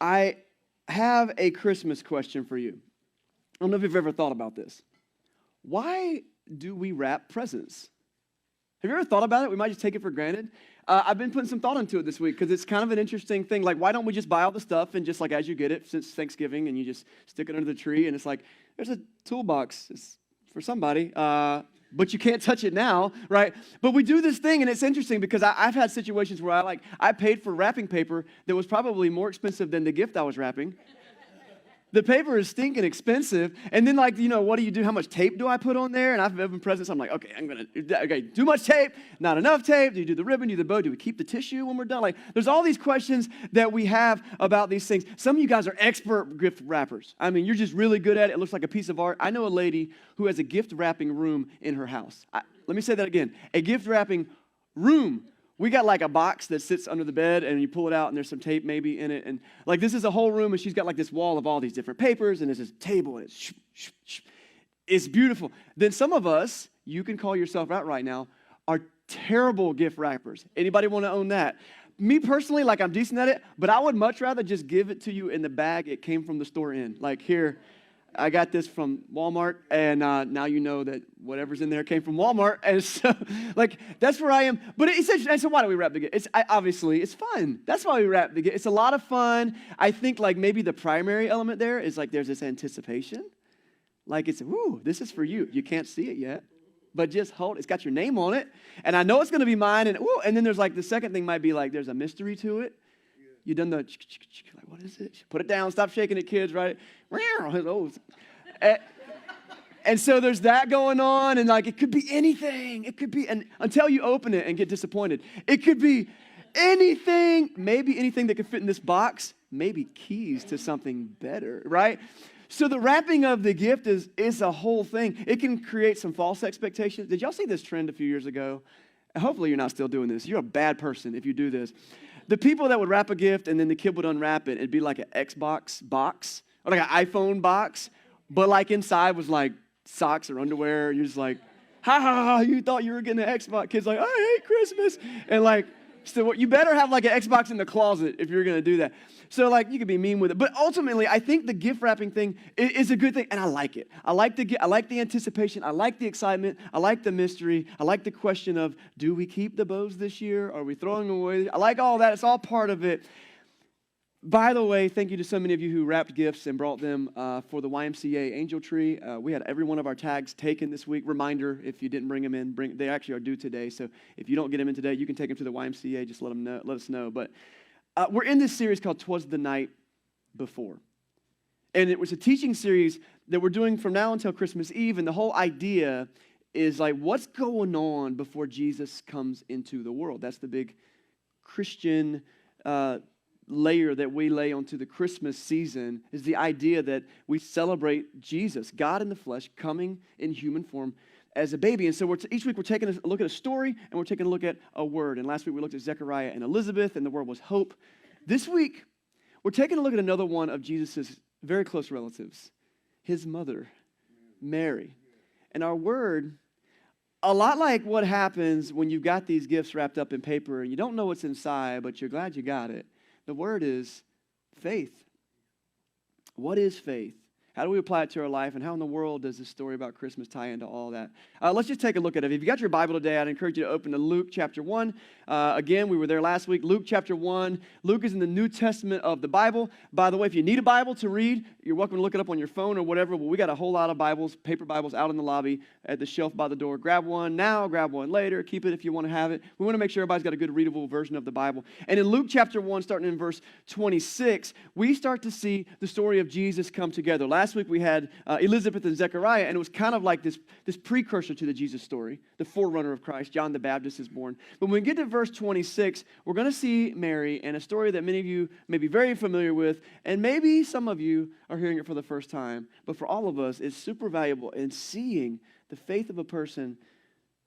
I have a Christmas question for you. I don't know if you've ever thought about this. Why do we wrap presents? Have you ever thought about it? We might just take it for granted. I've been putting some thought into it this week because it's kind of an interesting thing. Like, why don't we just buy all the stuff and just like as you get it since Thanksgiving and you just stick it under the tree and it's like, there's a toolbox. It's for somebody, but you can't touch it now, right? But we do this thing and it's interesting because I've had situations where I paid for wrapping paper that was probably more expensive than the gift I was wrapping. The paper is stinking expensive. And then what do you do? How much tape do I put on there? And I've opened presents. I'm like, okay, too much tape, not enough tape. Do you do the ribbon, do the bow? Do we keep the tissue when we're done? Like, there's all these questions that we have about these things. Some of you guys are expert gift wrappers. I mean, you're just really good at it. It looks like a piece of art. I know a lady who has a gift wrapping room in her house. Let me say that again. A gift wrapping room. We got like a box that sits under the bed and you pull it out and there's some tape maybe in it. And like this is a whole room and she's got like this wall of all these different papers and there's this table and it's beautiful. Then some of us, you can call yourself out right now, are terrible gift wrappers. Anybody want to own that? Me personally, like I'm decent at it, but I would much rather just give it to you in the bag it came from the store in. Like here, I got this from Walmart, and now you know that whatever's in there came from Walmart, and so, that's where I am. But and so why do we wrap the gift? Obviously, it's fun. That's why we wrap the gift. It's a lot of fun. I think, maybe the primary element there is, there's this anticipation. This is for you. You can't see it yet, but just hold it. It's got your name on it, and I know it's going to be mine, and then there's, the second thing might be, there's a mystery to it. You done the, what is it? Put it down, stop shaking it, kids, right? And so there's that going on, and it could be anything. It could be, and until you open it and get disappointed, it could be anything, maybe anything that could fit in this box, maybe keys to something better, right? So the wrapping of the gift is a whole thing. It can create some false expectations. Did y'all see this trend a few years ago? Hopefully you're not still doing this. You're a bad person if you do this. The people that would wrap a gift and then the kid would unwrap it, it'd be like an Xbox box or like an iPhone box, but inside was socks or underwear. You're just like, ha ha ha, you thought you were getting an Xbox. Kid's like, I hate Christmas. And so you better have an Xbox in the closet if you're going to do that. So you could be mean with it. But ultimately, I think the gift wrapping thing is a good thing, and I like it. I like the anticipation. I like the excitement. I like the mystery. I like the question of, do we keep the bows this year? Are we throwing them away? I like all that. It's all part of it. By the way, thank you to so many of you who wrapped gifts and brought them for the YMCA Angel Tree. We had every one of our tags taken this week. Reminder, if you didn't bring them in, they actually are due today. So if you don't get them in today, you can take them to the YMCA. Just let us know. But we're in this series called Twas the Night Before. And it was a teaching series that we're doing from now until Christmas Eve. And the whole idea is what's going on before Jesus comes into the world? That's the big Christian layer that we lay onto the Christmas season, is the idea that we celebrate Jesus, God in the flesh, coming in human form as a baby. And so each week we're taking a look at a story and we're taking a look at a word. And last week we looked at Zechariah and Elizabeth, and the word was hope. This week we're taking a look at another one of Jesus' very close relatives, his mother, Mary. And our word, a lot like what happens when you've got these gifts wrapped up in paper and you don't know what's inside, but you're glad you got it. The word is faith. What is faith? How do we apply it to our life? And how in the world does this story about Christmas tie into all that? Let's just take a look at it. If you got your Bible today, I'd encourage you to open to Luke chapter 1. Again, we were there last week. Luke chapter 1. Luke is in the New Testament of the Bible. By the way, if you need a Bible to read, you're welcome to look it up on your phone or whatever. But we got a whole lot of Bibles, paper Bibles, out in the lobby at the shelf by the door. Grab one now, grab one later. Keep it if you want to have it. We want to make sure everybody's got a good readable version of the Bible. And in Luke chapter 1, starting in verse 26, we start to see the story of Jesus come together. Last week we had Elizabeth and Zechariah, and it was kind of like this precursor to the Jesus story, the forerunner of Christ. John the Baptist is born. But when we get to verse 26, we're going to see Mary, and a story that many of you may be very familiar with, and maybe some of you are hearing it for the first time. But for all of us, it's super valuable in seeing the faith of a person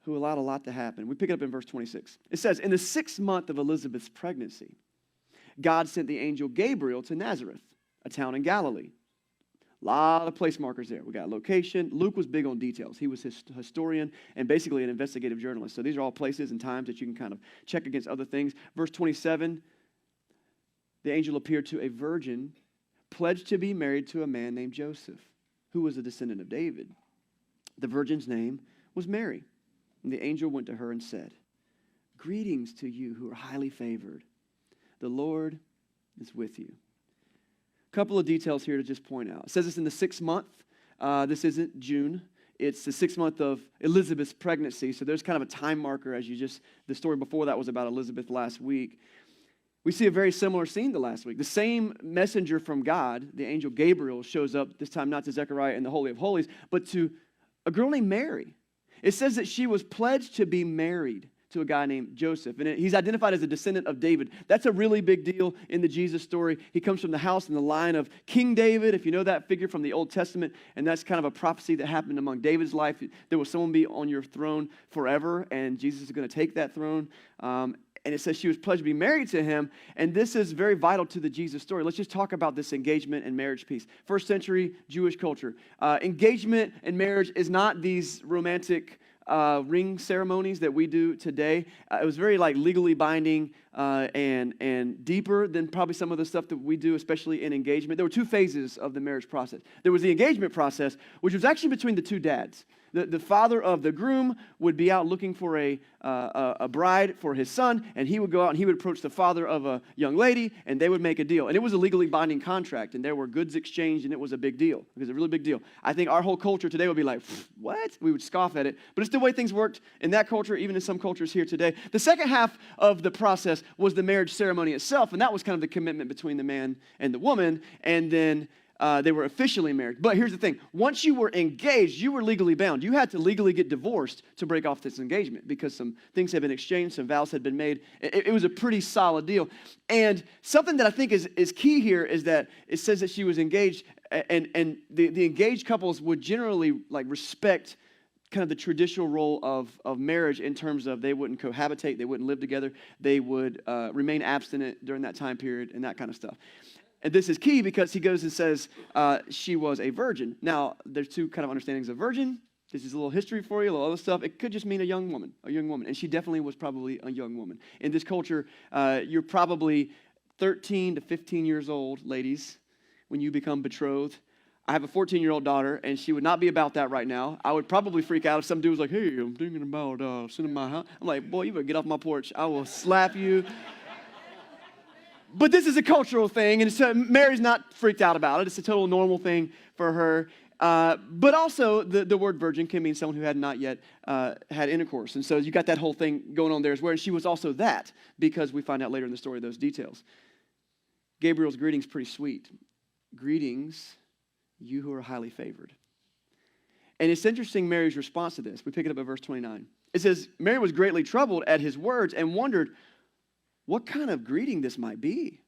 who allowed a lot to happen. We pick it up in verse 26. It says, in the 6th month of Elizabeth's pregnancy, God sent the angel Gabriel to Nazareth, a town in Galilee. A lot of place markers there. We got location. Luke was big on details. He was a historian and basically an investigative journalist. So these are all places and times that you can kind of check against other things. Verse 27, the angel appeared to a virgin pledged to be married to a man named Joseph, who was a descendant of David. The virgin's name was Mary. And the angel went to her and said, "Greetings to you who are highly favored. The Lord is with you." A couple of details here to just point out. It says it's in the 6th month. This isn't June. It's the 6th month of Elizabeth's pregnancy. So there's kind of a time marker as the story before that was about Elizabeth last week. We see a very similar scene to last week. The same messenger from God, the angel Gabriel, shows up, this time not to Zechariah in the Holy of Holies, but to a girl named Mary. It says that she was pledged to be married to a guy named Joseph. And he's identified as a descendant of David. That's a really big deal in the Jesus story. He comes from the house and the line of King David, if you know that figure from the Old Testament. And that's kind of a prophecy that happened among David's life. There will someone be on your throne forever, and Jesus is going to take that throne. And it says she was pledged to be married to him. And this is very vital to the Jesus story. Let's just talk about this engagement and marriage piece. First century Jewish culture. Engagement and marriage is not these romantic ring ceremonies that we do today. It was very legally binding and deeper than probably some of the stuff that we do, especially in engagement. There were 2 phases of the marriage process. There was the engagement process, which was actually between the 2 dads. The father of the groom would be out looking for a bride for his son, and he would go out and he would approach the father of a young lady, and they would make a deal. And it was a legally binding contract, and there were goods exchanged, and it was a big deal. It was a really big deal. I think our whole culture today would be like, what? We would scoff at it. But it's the way things worked in that culture, even in some cultures here today. The second half of the process was the marriage ceremony itself, and that was kind of the commitment between the man and the woman, and then they were officially married. But here's the thing. Once you were engaged, you were legally bound. You had to legally get divorced to break off this engagement because some things had been exchanged, some vows had been made. It was a pretty solid deal. And something that I think is key here is that it says that she was engaged, and the engaged couples would generally respect kind of the traditional role of marriage in terms of they wouldn't cohabitate, they wouldn't live together, they would remain abstinent during that time period and that kind of stuff. And this is key because he goes and says she was a virgin. Now, there's 2 kind of understandings of virgin. This is a little history for you, a little other stuff. It could just mean a young woman. And she definitely was probably a young woman. In this culture, you're probably 13 to 15 years old, ladies, when you become betrothed. I have a 14-year-old daughter, and she would not be about that right now. I would probably freak out if some dude was like, "Hey, I'm thinking about sending my house." I'm like, "Boy, you better get off my porch. I will slap you." But this is a cultural thing, and so Mary's not freaked out about it. It's a total normal thing for her. But also, the word virgin can mean someone who had not yet had intercourse. And so you got that whole thing going on there as well. And she was also that, because we find out later in the story those details. Gabriel's greeting's pretty sweet. "Greetings, you who are highly favored." And it's interesting Mary's response to this. We pick it up at verse 29. It says, Mary was greatly troubled at his words and wondered what kind of greeting this might be.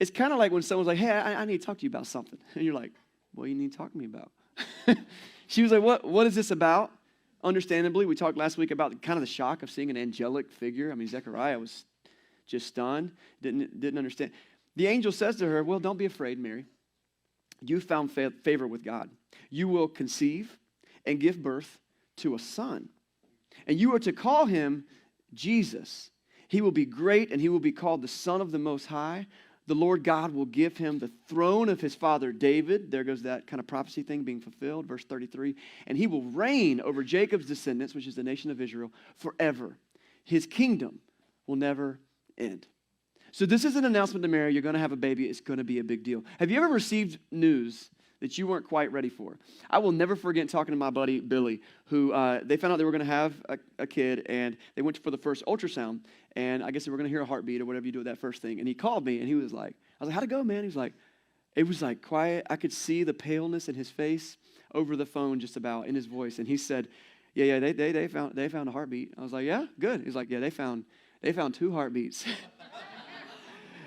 It's kind of like when someone's like, "Hey, I need to talk to you about something." And you're like, "What do you need to talk to me about?" She was like, what is this about? Understandably, we talked last week about kind of the shock of seeing an angelic figure. I mean, Zechariah was just stunned, didn't understand. The angel says to her, "Well, don't be afraid, Mary. You found favor with God. You will conceive and give birth to a son. And you are to call him Jesus. He will be great, and he will be called the Son of the Most High. The Lord God will give him the throne of his father David." There goes that kind of prophecy thing being fulfilled. Verse 33. "And he will reign over Jacob's descendants," which is the nation of Israel, "forever. His kingdom will never end." So this is an announcement to Mary. You're going to have a baby. It's going to be a big deal. Have you ever received news that you weren't quite ready for? I will never forget talking to my buddy Billy, who they found out they were going to have a kid, and they went for the first ultrasound, and I guess they were going to hear a heartbeat or whatever you do with that first thing. And he called me, and he was like, I was like, "How'd it go, man?" He was like, it was like quiet. I could see the paleness in his face over the phone, just about in his voice. And he said, "Yeah, they found a heartbeat." I was like, "Yeah, good." He's like, "Yeah, they found 2 heartbeats."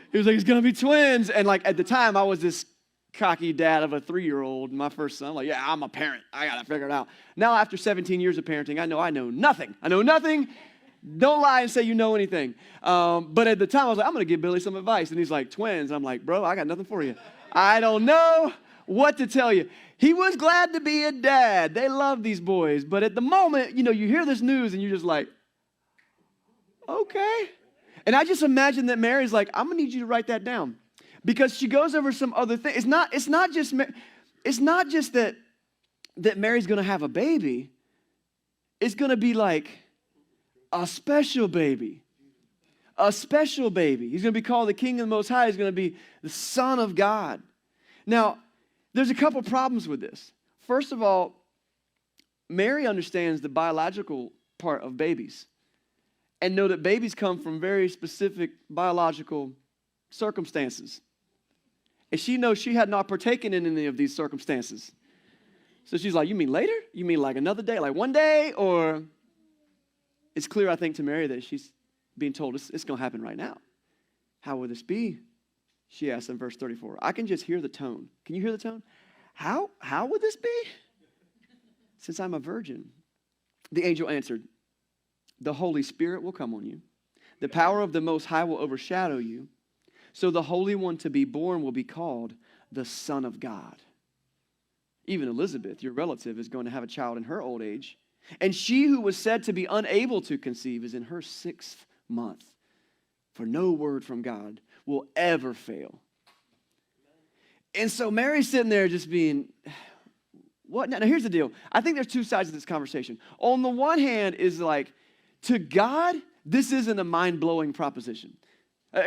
He was like, "It's going to be twins." And at the time, I was this cocky dad of a 3-year-old, my first son. I'm like, "Yeah, I'm a parent. I got to figure it out." Now, after 17 years of parenting, I know nothing. I know nothing. Don't lie and say you know anything. But at the time, I was like, I'm going to give Billy some advice. And he's like, "Twins." I'm like, "Bro, I got nothing for you. I don't know what to tell you." He was glad to be a dad. They love these boys. But at the moment, you hear this news and you're just like, okay. And I just imagine that Mary's like, I'm going to need you to write that down. Because she goes over some other things. It's not just that Mary's going to have a baby. It's going to be like a special baby. A special baby. He's going to be called the King of the Most High. He's going to be the Son of God. Now, there's a couple problems with this. First of all, Mary understands the biological part of babies and know that babies come from very specific biological circumstances. And she knows she had not partaken in any of these circumstances. So she's like, you mean later? You mean like another day, like one day? Or it's clear, I think, to Mary that she's being told it's going to happen right now. How will this be? She asks in verse 34. I can just hear the tone. Can you hear the tone? How would this be? Since I'm a virgin. The angel answered, the Holy Spirit will come on you. The power of the Most High will overshadow you. So the Holy One to be born will be called the Son of God. Even Elizabeth, your relative, is going to have a child in her old age. And she who was said to be unable to conceive is in her 6th month. For no word from God will ever fail. And so Mary's sitting there just being, what? Now here's the deal. I think there's two sides of this conversation. On the one hand is like, to God, this isn't a mind-blowing proposition.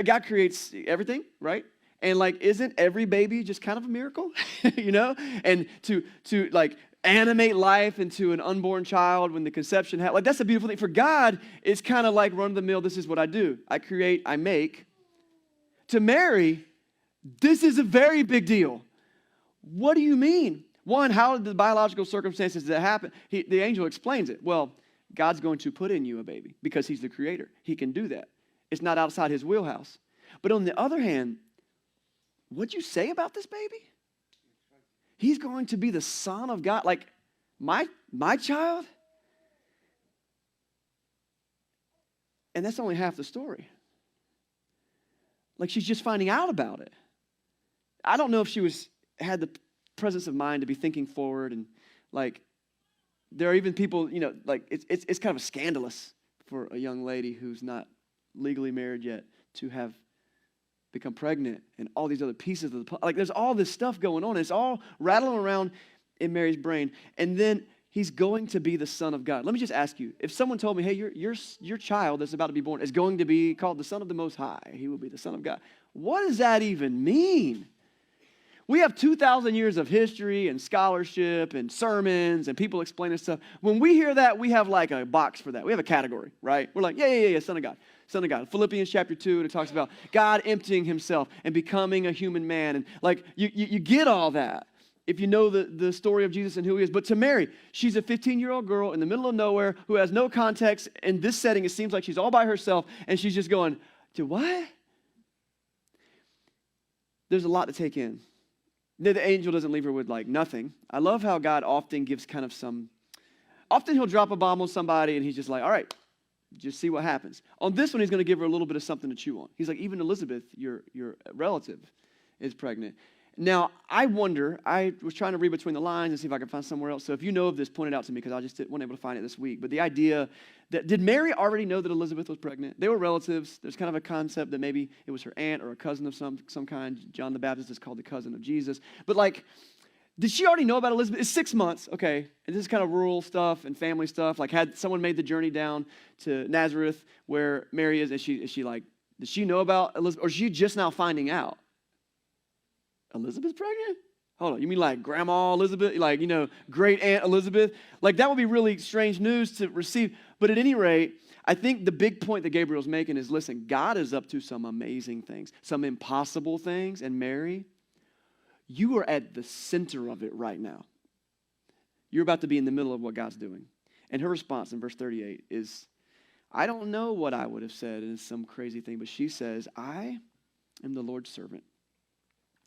God creates everything, right? And like, isn't every baby just kind of a miracle? You know? And to like animate life into an unborn child when the conception happens, like that's a beautiful thing. For God, it's kind of like run of the mill, this is what I do. I create, I make. To Mary, this is a very big deal. What do you mean? One, how did the biological circumstances that happen? The angel explains it. Well, God's going to put in you a baby because he's the creator. He can do that. It's not outside his wheelhouse. But on the other hand, what'd you say about this baby? He's going to be the Son of God. Like, my child? And that's only half the story. Like, she's just finding out about it. I don't know if she had the presence of mind to be thinking forward, and like, there are even people, you know, like it's kind of scandalous for a young lady who's not legally married yet to have become pregnant and all these other pieces of like there's all this stuff going on. It's all rattling around in Mary's brain. And then he's going to be the Son of God. Let me just ask you, if someone told me, hey, your child that's about to be born is going to be called the Son of the Most High, he will be the Son of God. What does that even mean? We have 2,000 years of history and scholarship and sermons and people explaining stuff. When we hear that, we have like a box for that. We have a category, right? We're like, yeah, Son of God. Son of God. Philippians chapter 2, it talks about God emptying himself and becoming a human man. And like, you get all that if you know the story of Jesus and who he is. But to Mary, she's a 15-year-old girl in the middle of nowhere who has no context. In this setting, it seems like she's all by herself, and she's just going, to what? There's a lot to take in. The angel doesn't leave her with like nothing. I love how God often gives kind of often he'll drop a bomb on somebody and he's just like, all right, just see what happens. On this one, he's going to give her a little bit of something to chew on. He's like, even Elizabeth, your relative, is pregnant. Now, I wonder, I was trying to read between the lines and see if I could find somewhere else. So if you know of this, point it out to me because I just wasn't able to find it this week. But the idea that, did Mary already know that Elizabeth was pregnant? They were relatives. There's kind of a concept that maybe it was her aunt or a cousin of some kind. John the Baptist is called the cousin of Jesus. But like, did she already know about Elizabeth? It's 6 months, okay. And this is kind of rural stuff and family stuff. Like, had someone made the journey down to Nazareth where Mary is she like, did she know about Elizabeth? Or is she just now finding out? Elizabeth's pregnant? Hold on, you mean like Grandma Elizabeth? Like, great Aunt Elizabeth? Like, that would be really strange news to receive. But at any rate, I think the big point that Gabriel's making is, listen, God is up to some amazing things, some impossible things. And Mary, you are at the center of it right now. You're about to be in the middle of what God's doing. And her response in verse 38 is, I don't know what I would have said in some crazy thing, but she says, I am the Lord's servant.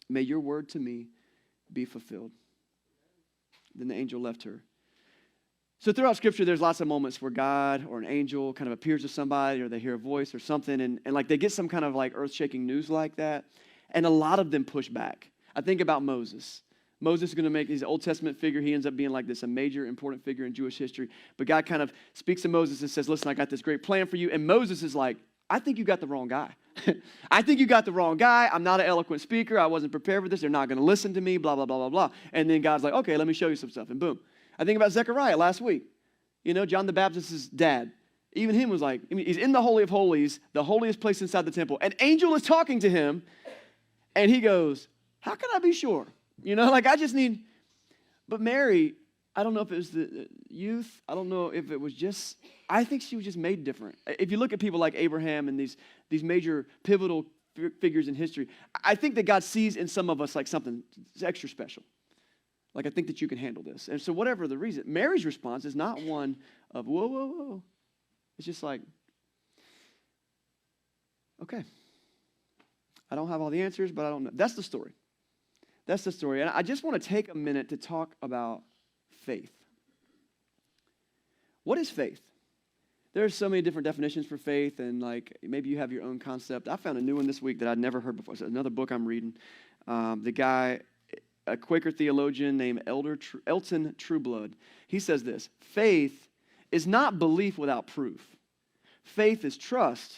May your word to me be fulfilled. Then the angel left her. So throughout Scripture, there's lots of moments where God or an angel kind of appears to somebody or they hear a voice or something and like they get some kind of like earth-shaking news like that. And a lot of them push back. I think about Moses. Moses is going to make his Old Testament figure. He ends up being like this, a major important figure in Jewish history. But God kind of speaks to Moses and says, listen, I got this great plan for you. And Moses is like, I think you got the wrong guy. I think you got the wrong guy. I'm not an eloquent speaker. I wasn't prepared for this. They're not going to listen to me, blah, blah, blah, blah, blah. And then God's like, okay, let me show you some stuff. And boom. I think about Zechariah last week. You know, John the Baptist's dad. Even him was like, he's in the Holy of Holies, the holiest place inside the temple. An angel is talking to him, and he goes, how can I be sure? You know, like I just need, but Mary, I don't know if it was the youth. I don't know if it was just, I think she was just made different. If you look at people like Abraham and these major pivotal figures in history, I think that God sees in some of us like something extra special. Like, I think that you can handle this. And so whatever the reason, Mary's response is not one of, whoa, whoa, whoa. It's just like, okay. I don't have all the answers, but I don't know. That's the story. That's the story. And I just want to take a minute to talk about faith. What is faith? There's so many different definitions for faith, and like maybe you have your own concept. I found a new one this week that I'd never heard before. It's another book I'm reading. The guy, a Quaker theologian named Elton Trueblood, he says this: faith is not belief without proof. Faith is trust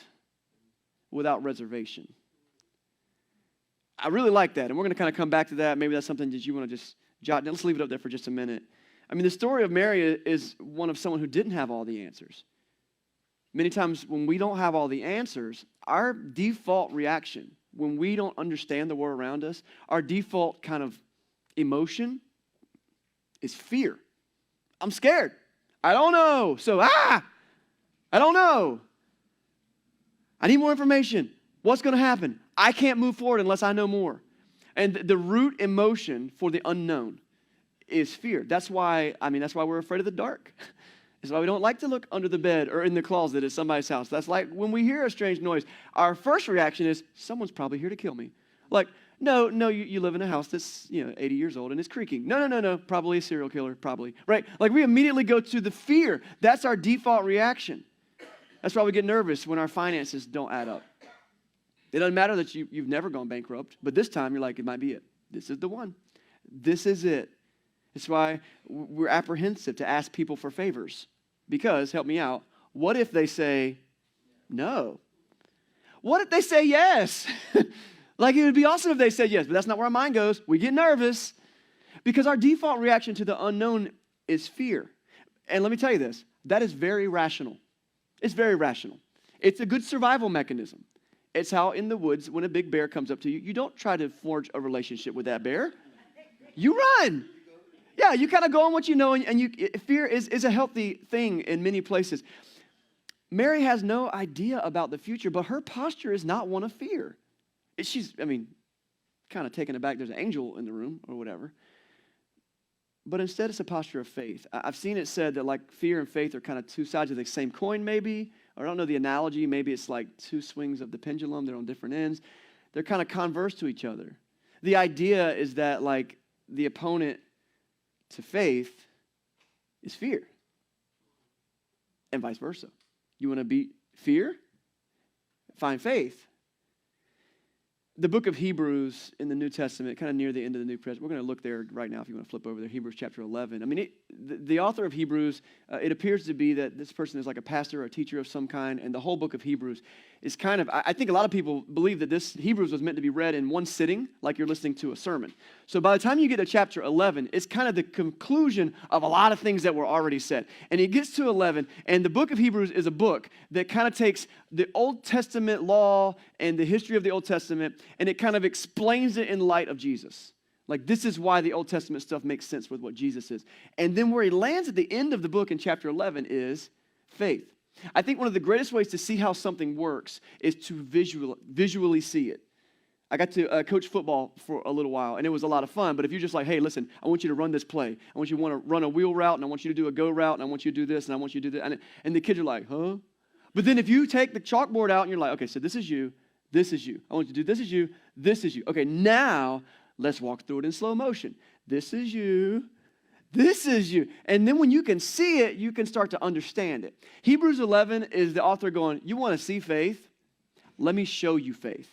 without reservation. I really like that, and we're going to kind of come back to that. Maybe that's something that you want to just jot down. Let's leave it up there for just a minute. I mean, the story of Mary is one of someone who didn't have all the answers. Many times when we don't have all the answers, our default reaction, when we don't understand the world around us, our default kind of emotion is fear. I'm scared. I don't know. So, I don't know. I need more information. What's going to happen? I can't move forward unless I know more. And the root emotion for the unknown is fear. That's why we're afraid of the dark. That's why we don't like to look under the bed or in the closet at somebody's house. That's like when we hear a strange noise, our first reaction is, someone's probably here to kill me. Like, no, you live in a house that's 80 years old and it's creaking. No, probably a serial killer, probably, right? Like we immediately go to the fear. That's our default reaction. That's why we get nervous when our finances don't add up. It doesn't matter that you've never gone bankrupt, but this time you're like, it might be it. This is the one. This is it. It's why we're apprehensive to ask people for favors. Because, help me out, what if they say no? What if they say yes? Like, it would be awesome if they said yes, but that's not where our mind goes. We get nervous because our default reaction to the unknown is fear. And let me tell you this, that is very rational. It's very rational. It's a good survival mechanism. It's how in the woods, when a big bear comes up to you, you don't try to forge a relationship with that bear. You run. Yeah, you kind of go on what you know, and fear is a healthy thing in many places. Mary has no idea about the future, but her posture is not one of fear. She's kind of taken aback. There's an angel in the room or whatever. But instead, it's a posture of faith. I've seen it said that like fear and faith are kind of two sides of the same coin maybe. Or I don't know the analogy. Maybe it's like two swings of the pendulum. They're on different ends. They're kind of converse to each other. The idea is that like the opponent to faith is fear. And vice versa. You want to beat fear? Find faith. The book of Hebrews in the New Testament, kind of near the end of the New Testament. We're going to look there right now if you want to flip over there. Hebrews chapter 11. I mean, the author of Hebrews, it appears to be that this person is like a pastor or a teacher of some kind, and the whole book of Hebrews is kind of, I think a lot of people believe that this Hebrews was meant to be read in one sitting, like you're listening to a sermon. So by the time you get to chapter 11, it's kind of the conclusion of a lot of things that were already said. And he gets to 11, and the book of Hebrews is a book that kind of takes the Old Testament law and the history of the Old Testament, and it kind of explains it in light of Jesus. Like, this is why the Old Testament stuff makes sense with what Jesus is. And then where he lands at the end of the book in chapter 11 is faith. I think one of the greatest ways to see how something works is to visually see it. I got to coach football for a little while, and it was a lot of fun. But if you're just like, hey, listen, I want you to run this play. I want you to run a wheel route, and I want you to do a go route, and I want you to do this, and I want you to do that. And the kids are like, huh? But then if you take the chalkboard out, and you're like, okay, so this is you. This is you. I want you to do this is you. This is you. Okay, now let's walk through it in slow motion. This is you. This is you. And then when you can see it, you can start to understand it. Hebrews 11 is the author going, you want to see faith? Let me show you faith.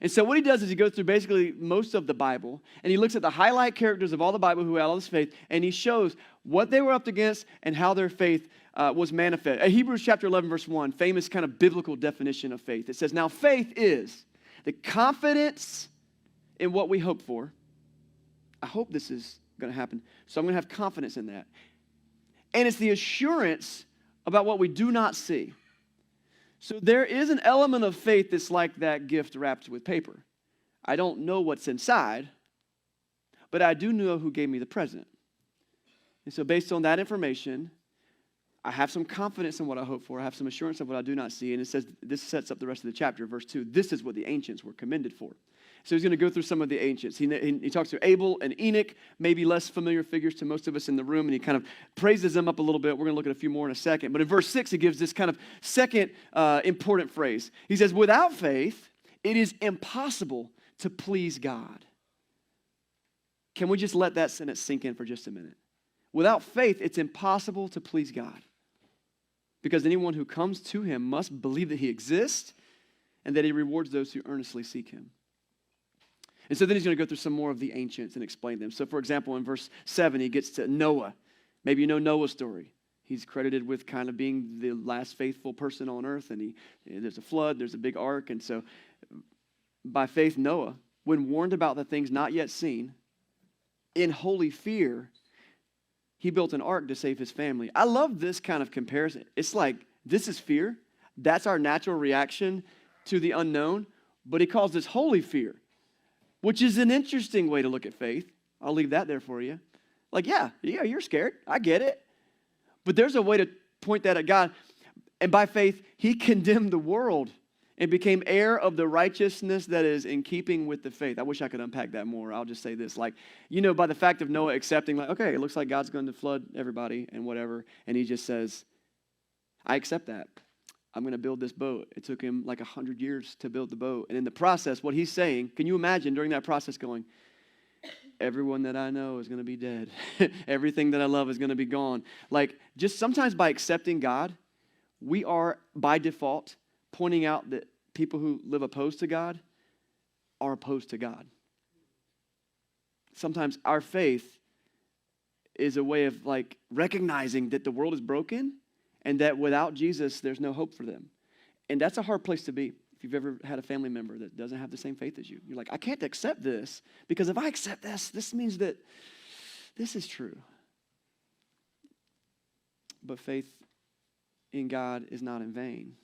And so what he does is he goes through basically most of the Bible, and he looks at the highlight characters of all the Bible who had all this faith, and he shows what they were up against and how their faith was manifest. Hebrews chapter 11, verse 1, famous kind of biblical definition of faith. It says, now faith is the confidence in what we hope for. I hope this is going to happen, so I'm going to have confidence in that. And it's the assurance about what we do not see. So there is an element of faith that's like that gift wrapped with paper. I don't know what's inside, but I do know who gave me the present. And so based on that information, I have some confidence in what I hope for. I have some assurance of what I do not see. And it says, this sets up the rest of the chapter, verse 2. This is what the ancients were commended for. So he's going to go through some of the ancients. He talks to Abel and Enoch, maybe less familiar figures to most of us in the room, and he kind of praises them up a little bit. We're going to look at a few more in a second. But in verse 6, he gives this kind of second important phrase. He says, without faith, it is impossible to please God. Can we just let that sentence sink in for just a minute? Without faith, it's impossible to please God. Because anyone who comes to him must believe that he exists and that he rewards those who earnestly seek him. And so then he's going to go through some more of the ancients and explain them. So for example, in verse 7, he gets to Noah. Maybe you know Noah's story. He's credited with kind of being the last faithful person on earth. And there's a flood, there's a big ark. And so by faith, Noah, when warned about the things not yet seen, in holy fear, he built an ark to save his family. I love this kind of comparison. It's like, this is fear. That's our natural reaction to the unknown. But he calls this holy fear, which is an interesting way to look at faith. I'll leave that there for you. Like, yeah, you're scared. I get it. But there's a way to point that at God. And by faith, he condemned the world and became heir of the righteousness that is in keeping with the faith. I wish I could unpack that more. I'll just say this. Like, by the fact of Noah accepting, like, okay, it looks like God's going to flood everybody and whatever. And he just says, I accept that. I'm going to build this boat. It took him like 100 years to build the boat. And in the process, what he's saying, can you imagine during that process going, everyone that I know is going to be dead. Everything that I love is going to be gone. Like, just sometimes by accepting God, we are, by default, pointing out that people who live opposed to God are opposed to God. Sometimes our faith is a way of like recognizing that the world is broken and that without Jesus, there's no hope for them. And that's a hard place to be. If you've ever had a family member that doesn't have the same faith as you, you're like, I can't accept this because if I accept this means that this is true. But faith in God is not in vain.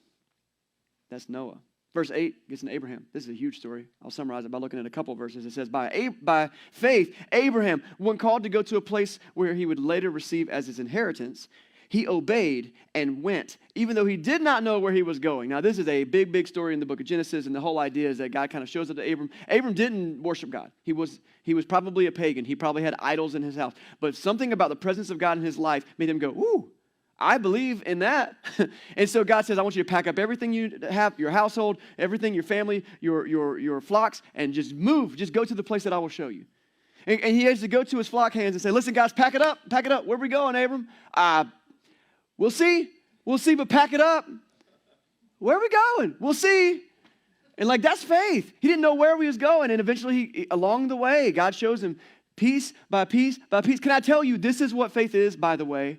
That's Noah. Verse 8 gets into Abraham. This is a huge story. I'll summarize it by looking at a couple of verses. It says, by faith, Abraham, when called to go to a place where he would later receive as his inheritance, he obeyed and went, even though he did not know where he was going. Now, this is a big, big story in the book of Genesis, and the whole idea is that God kind of shows up to Abram. Abram didn't worship God. He was probably a pagan. He probably had idols in his house. But something about the presence of God in his life made him go, ooh, I believe in that. And so God says, I want you to pack up everything you have, your household, everything, your family, your flocks, and just move. Just go to the place that I will show you. And he has to go to his flock hands and say, listen, guys, pack it up. Where are we going, Abram? We'll see, but pack it up. Where are we going? We'll see. And like, that's faith. He didn't know where he was going. And eventually, along the way, God shows him piece by piece by piece. Can I tell you, this is what faith is, by the way.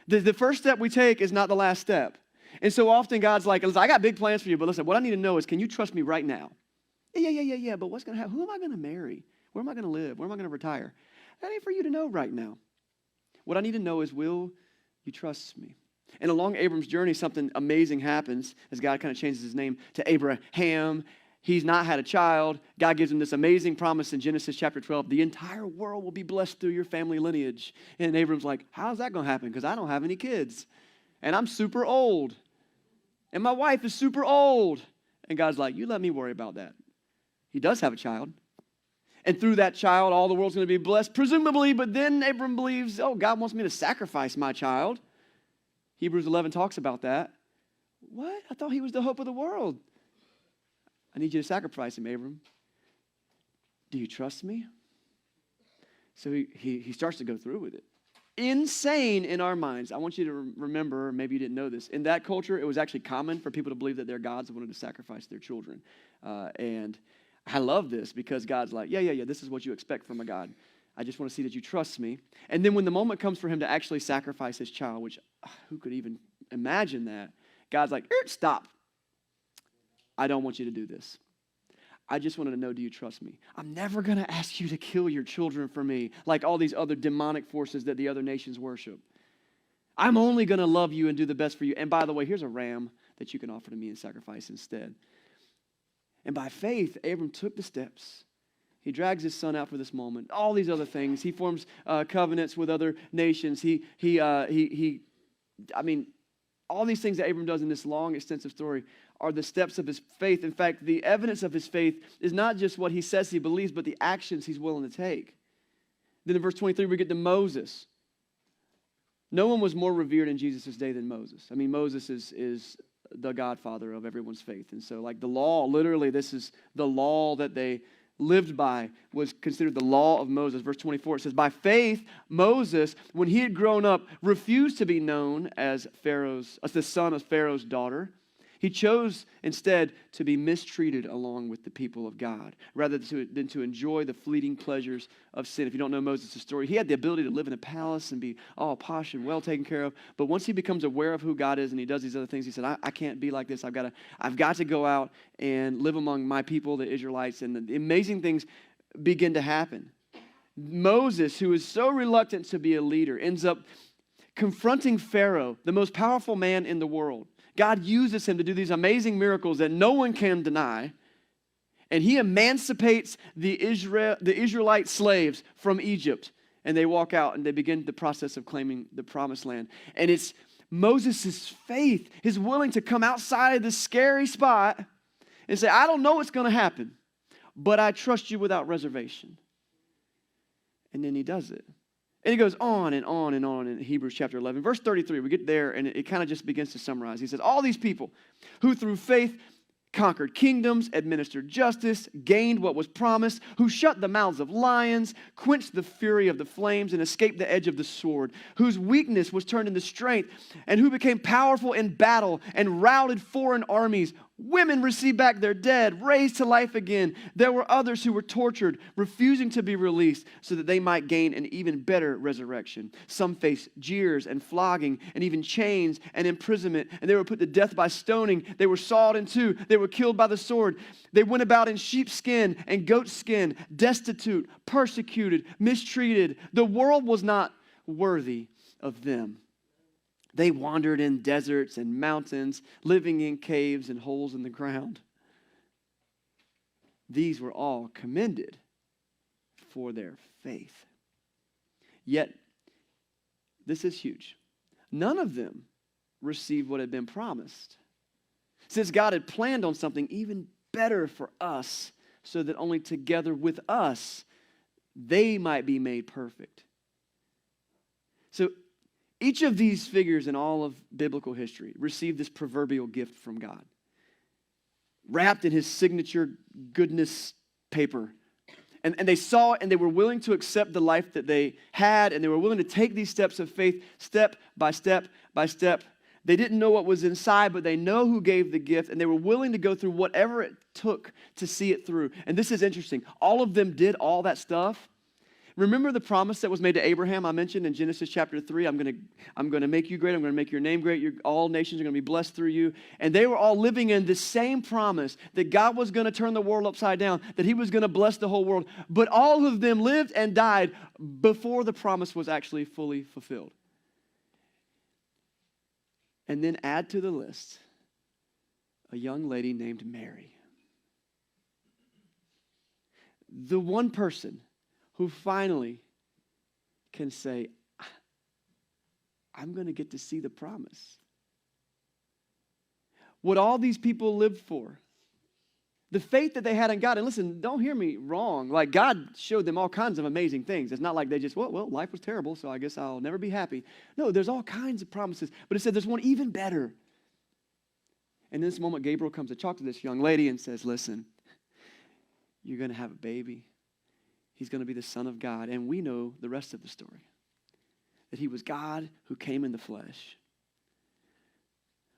The first step we take is not the last step. And so often God's like, listen, I got big plans for you, but listen, what I need to know is, can you trust me right now? Yeah, but what's going to happen? Who am I going to marry? Where am I going to live? Where am I going to retire? That ain't for you to know right now. What I need to know is, will you trust me? And along Abram's journey, something amazing happens as God kind of changes his name to Abraham. He's not had a child. God gives him this amazing promise in Genesis chapter 12. The entire world will be blessed through your family lineage. And Abram's like, how's that going to happen? Because I don't have any kids. And I'm super old. And my wife is super old. And God's like, you let me worry about that. He does have a child. And through that child, all the world's going to be blessed, presumably. But then Abram believes, oh, God wants me to sacrifice my child. Hebrews 11 talks about that. What? I thought he was the hope of the world. I need you to sacrifice him, Abram. Do you trust me? So he starts to go through with it. insane in our minds. I want you to remember, maybe you didn't know this, in that culture, it was actually common for people to believe that their gods wanted to sacrifice their children. And I love this because God's like, yeah, this is what you expect from a God. I just want to see that you trust me. And then when the moment comes for him to actually sacrifice his child, which who could even imagine that? God's like, stop. I don't want you to do this. I just wanted to know, do you trust me? I'm never going to ask you to kill your children for me like all these other demonic forces that the other nations worship. I'm only going to love you and do the best for you. And by the way, here's a ram that you can offer to me in sacrifice instead. And by faith, Abram took the steps. He drags his son out for this moment. All these other things. He forms covenants with other nations. All these things that Abram does in this long, extensive story are the steps of his faith. In fact, the evidence of his faith is not just what he says he believes, but the actions he's willing to take. Then in verse 23, we get to Moses. No one was more revered in Jesus' day than Moses. I mean, Moses is the godfather of everyone's faith. And so, like the law, literally, this is the law that they lived by, was considered the law of Moses. Verse 24, it says, by faith, Moses, when he had grown up, refused to be known as the son of Pharaoh's daughter. He chose instead to be mistreated along with the people of God, rather than to enjoy the fleeting pleasures of sin. If you don't know Moses' story, he had the ability to live in a palace and be all posh and well taken care of. But once he becomes aware of who God is and he does these other things, he said, I can't be like this. I've got to go out and live among my people, the Israelites. And the amazing things begin to happen. Moses, who is so reluctant to be a leader, ends up confronting Pharaoh, the most powerful man in the world. God uses him to do these amazing miracles that no one can deny. And he emancipates the Israelite slaves from Egypt. And they walk out and they begin the process of claiming the promised land. And it's Moses' faith, his willing to come outside of this scary spot and say, I don't know what's going to happen, but I trust you without reservation. And then he does it. And he goes on and on and on in Hebrews chapter 11. Verse 33, we get there and it kind of just begins to summarize. He says, all these people who through faith conquered kingdoms, administered justice, gained what was promised, who shut the mouths of lions, quenched the fury of the flames, and escaped the edge of the sword, whose weakness was turned into strength, and who became powerful in battle and routed foreign armies. Women received back their dead, raised to life again. There were others who were tortured, refusing to be released so that they might gain an even better resurrection. Some faced jeers and flogging and even chains and imprisonment, and they were put to death by stoning. They were sawed in two. They were killed by the sword. They went about in sheepskin and goatskin, destitute, persecuted, mistreated. The world was not worthy of them. They wandered in deserts and mountains, living in caves and holes in the ground. These were all commended for their faith. Yet, this is huge. None of them received what had been promised. Since God had planned on something even better for us, so that only together with us, they might be made perfect. So, each of these figures in all of biblical history received this proverbial gift from God, wrapped in his signature goodness paper. And they saw it and they were willing to accept the life that they had, and they were willing to take these steps of faith step by step by step. They didn't know what was inside, but they know who gave the gift, and they were willing to go through whatever it took to see it through. And this is interesting. All of them did all that stuff. Remember the promise that was made to Abraham I mentioned in Genesis chapter 3? I'm going to make you great. I'm going to make your name great. All nations are going to be blessed through you. And they were all living in the same promise that God was going to turn the world upside down, that he was going to bless the whole world. But all of them lived and died before the promise was actually fully fulfilled. And then add to the list a young lady named Mary. The one person who finally can say, I'm going to get to see the promise. What all these people lived for, the faith that they had in God. And listen, don't hear me wrong. Like, God showed them all kinds of amazing things. It's not like they just, well, life was terrible, so I guess I'll never be happy. No, there's all kinds of promises. But it said there's one even better. And in this moment, Gabriel comes to talk to this young lady and says, listen, you're going to have a baby. He's going to be the Son of God. And we know the rest of the story. that he was God who came in the flesh,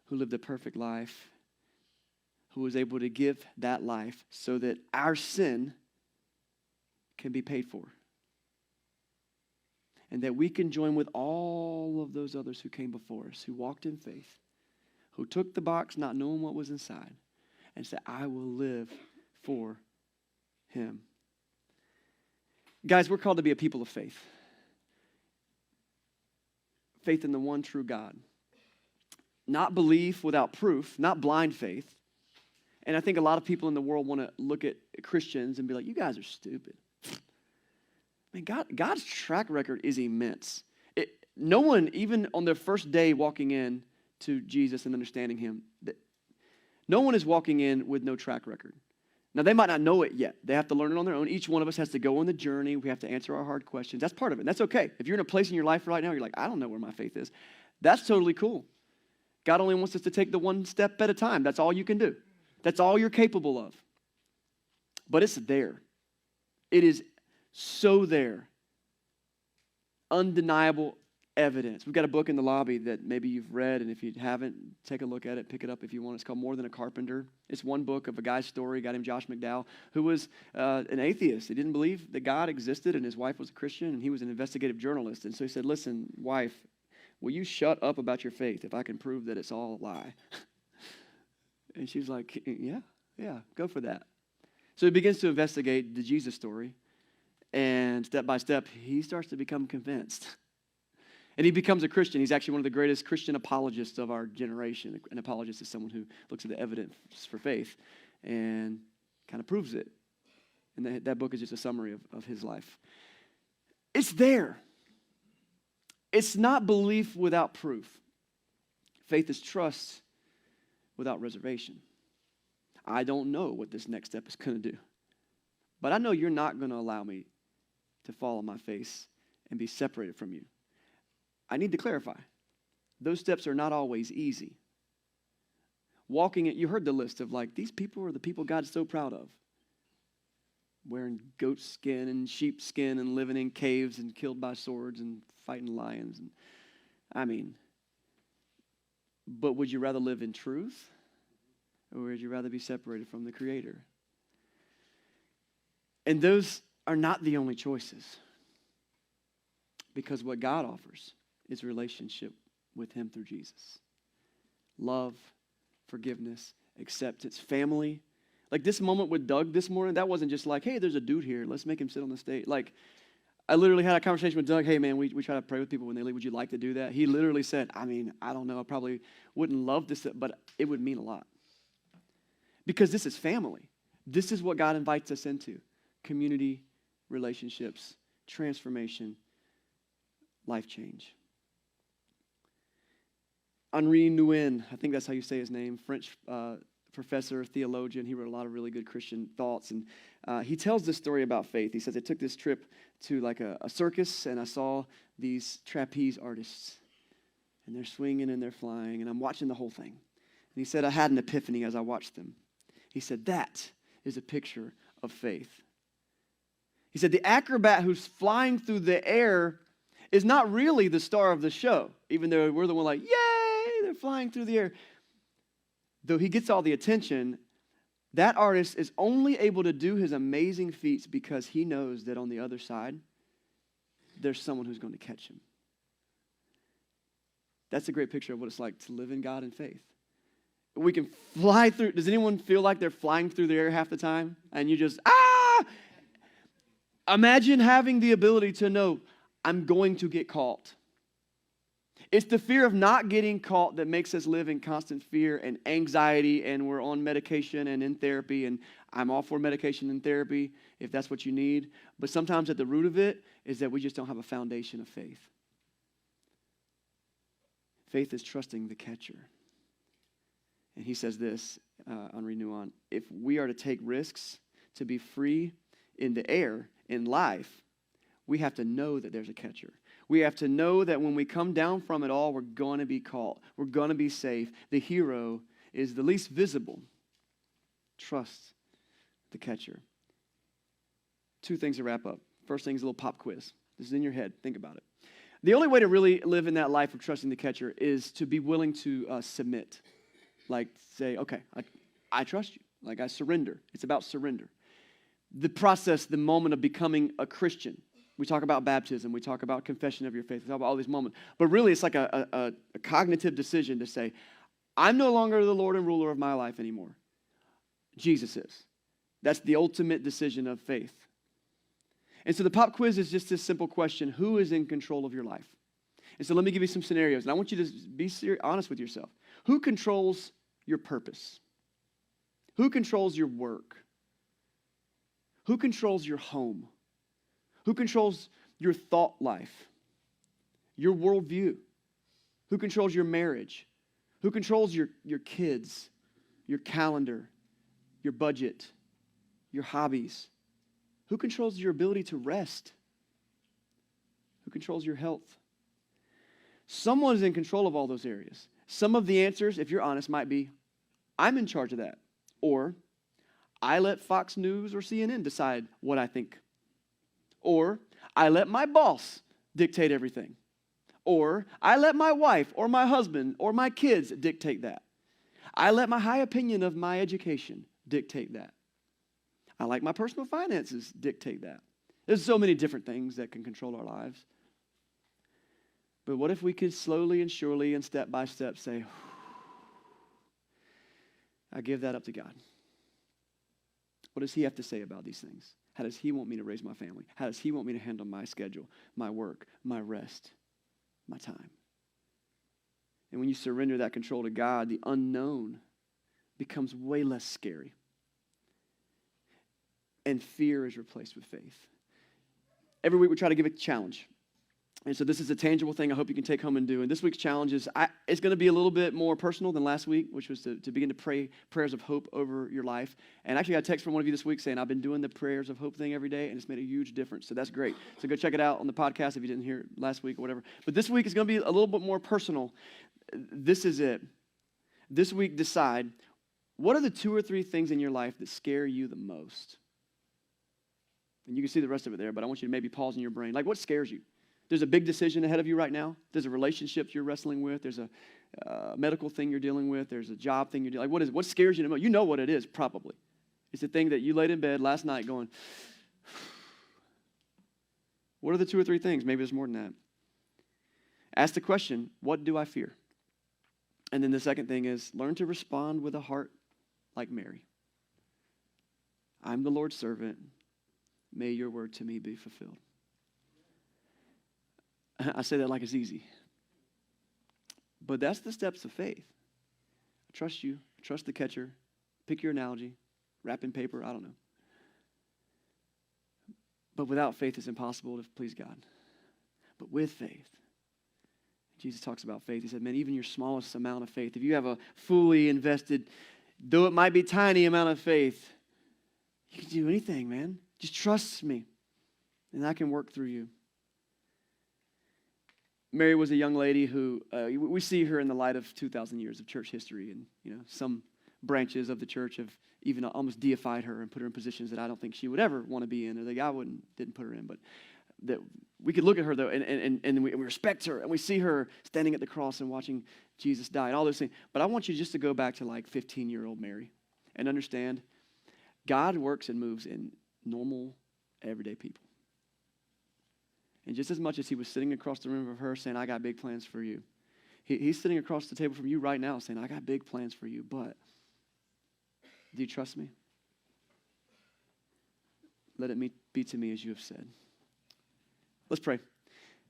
who lived a perfect life, who was able to give that life so that our sin can be paid for. And that we can join with all of those others who came before us, who walked in faith, who took the box not knowing what was inside, and said, I will live for him. Guys, we're called to be a people of faith. Faith in the one true God. Not belief without proof, not blind faith. And I think a lot of people in the world want to look at Christians and be like, you guys are stupid. I mean, God's track record is immense. No one, even on their first day walking in to Jesus and understanding him, no one is walking in with no track record. Now, they might not know it yet. They have to learn it on their own. Each one of us has to go on the journey. We have to answer our hard questions. That's part of it. And that's okay. If you're in a place in your life right now, you're like, I don't know where my faith is. That's totally cool. God only wants us to take the one step at a time. That's all you can do. That's all you're capable of. But it's there. It is so there. Undeniable evidence. We've got a book in the lobby that maybe you've read, and if you haven't, take a look at it, pick it up if you want. It's called More Than a Carpenter. It's one book of a guy's story, a guy named Josh McDowell, who was an atheist. He didn't believe that God existed, and his wife was a Christian, and he was an investigative journalist. And so he said, listen, wife, will you shut up about your faith if I can prove that it's all a lie? And she's like, yeah, go for that. So he begins to investigate the Jesus story, and step by step, he starts to become convinced. And he becomes a Christian. He's actually one of the greatest Christian apologists of our generation. An apologist is someone who looks at the evidence for faith and kind of proves it. And that book is just a summary of his life. It's there. It's not belief without proof. Faith is trust without reservation. I don't know what this next step is going to do. But I know you're not going to allow me to fall on my face and be separated from you. I need to clarify. Those steps are not always easy. Walking it, you heard the list of like, these people are the people God's so proud of. Wearing goat skin and sheep skin and living in caves and killed by swords and fighting lions. But would you rather live in truth? Or would you rather be separated from the Creator? And those are not the only choices. Because what God offers is a relationship with him through Jesus. Love, forgiveness, acceptance, family. Like this moment with Doug this morning, that wasn't just like, hey, there's a dude here. Let's make him sit on the stage. Like, I literally had a conversation with Doug. Hey, man, we try to pray with people when they leave. Would you like to do that? He literally said, I don't know. I probably wouldn't love this, but it would mean a lot. Because this is family. This is what God invites us into. Community, relationships, transformation, life change. Henri Nouwen, I think that's how you say his name, French professor, theologian. He wrote a lot of really good Christian thoughts. And he tells this story about faith. He says, I took this trip to like a circus, and I saw these trapeze artists. And they're swinging and they're flying, and I'm watching the whole thing. And he said, I had an epiphany as I watched them. He said, that is a picture of faith. He said, the acrobat who's flying through the air is not really the star of the show, even though we're the one like, yay, they're flying through the air. Though he gets all the attention, that artist is only able to do his amazing feats because he knows that on the other side, there's someone who's going to catch him. That's a great picture of what it's like to live in God and faith. We can fly through. Does anyone feel like they're flying through the air half the time? And you just, Imagine having the ability to know, I'm going to get caught. It's the fear of not getting caught that makes us live in constant fear and anxiety, and we're on medication and in therapy, and I'm all for medication and therapy if that's what you need. But sometimes at the root of it is that we just don't have a foundation of faith. Faith is trusting the catcher. And he says this, Henri Nouwen, if we are to take risks to be free in the air, in life, we have to know that there's a catcher. We have to know that when we come down from it all, we're going to be caught. We're going to be safe. The hero is the least visible. Trust the catcher. Two things to wrap up. First thing is a little pop quiz. This is in your head. Think about it. The only way to really live in that life of trusting the catcher is to be willing to submit. Like say, okay, I trust you. Like I surrender. It's about surrender. The process, the moment of becoming a Christian. We talk about baptism. We talk about confession of your faith. We talk about all these moments. But really, it's like a cognitive decision to say, I'm no longer the Lord and ruler of my life anymore. Jesus is. That's the ultimate decision of faith. And so the pop quiz is just this simple question: who is in control of your life? And so let me give you some scenarios. And I want you to be honest with yourself. Who controls your purpose? Who controls your work? Who controls your home? Who controls your thought life? Your worldview? Who controls your marriage? Who controls your kids, your calendar, your budget, your hobbies? Who controls your ability to rest? Who controls your health? Someone is in control of all those areas. Some of the answers, if you're honest, might be, I'm in charge of that. Or, I let Fox News or CNN decide what I think. Or, I let my boss dictate everything. Or, I let my wife or my husband or my kids dictate that. I let my high opinion of my education dictate that. I like my personal finances dictate that. There's so many different things that can control our lives. But what if we could slowly and surely and step by step say, I give that up to God. What does he have to say about these things? How does he want me to raise my family? How does he want me to handle my schedule, my work, my rest, my time? And when you surrender that control to God, the unknown becomes way less scary. And fear is replaced with faith. Every week we try to give a challenge. And so this is a tangible thing I hope you can take home and do. And this week's challenge is, it's going to be a little bit more personal than last week, which was to begin to pray prayers of hope over your life. And actually I got a text from one of you this week saying, I've been doing the prayers of hope thing every day, and it's made a huge difference. So that's great. So go check it out on the podcast if you didn't hear it last week or whatever. But this week is going to be a little bit more personal. This is it. This week, decide, what are the 2 or 3 things in your life that scare you the most? And you can see the rest of it there, but I want you to maybe pause in your brain. Like, what scares you? There's a big decision ahead of you right now. There's a relationship you're wrestling with. There's a medical thing you're dealing with. There's a job thing you're dealing with. What scares you the most? You know what it is, probably. It's the thing that you laid in bed last night going, what are the 2 or 3 things? Maybe there's more than that. Ask the question, what do I fear? And then the second thing is, learn to respond with a heart like Mary. I'm the Lord's servant. May your word to me be fulfilled. I say that like it's easy. But that's the steps of faith. I trust you. Trust the catcher. Pick your analogy. Wrap in paper. I don't know. But without faith, it's impossible to please God. But with faith, Jesus talks about faith. He said, man, even your smallest amount of faith, if you have a fully invested, though it might be tiny amount of faith, you can do anything, man. Just trust me, and I can work through you. Mary was a young lady who, we see her in the light of 2,000 years of church history, and some branches of the church have even almost deified her and put her in positions that I don't think she would ever want to be in, or that God didn't put her in. But that we could look at her though, and we respect her, and we see her standing at the cross and watching Jesus die, and all those things. But I want you just to go back to like 15-year-old Mary and understand God works and moves in normal, everyday people. And just as much as he was sitting across the room of her saying, I got big plans for you, he's sitting across the table from you right now saying, I got big plans for you, but do you trust me? Let it be to me as you have said. Let's pray.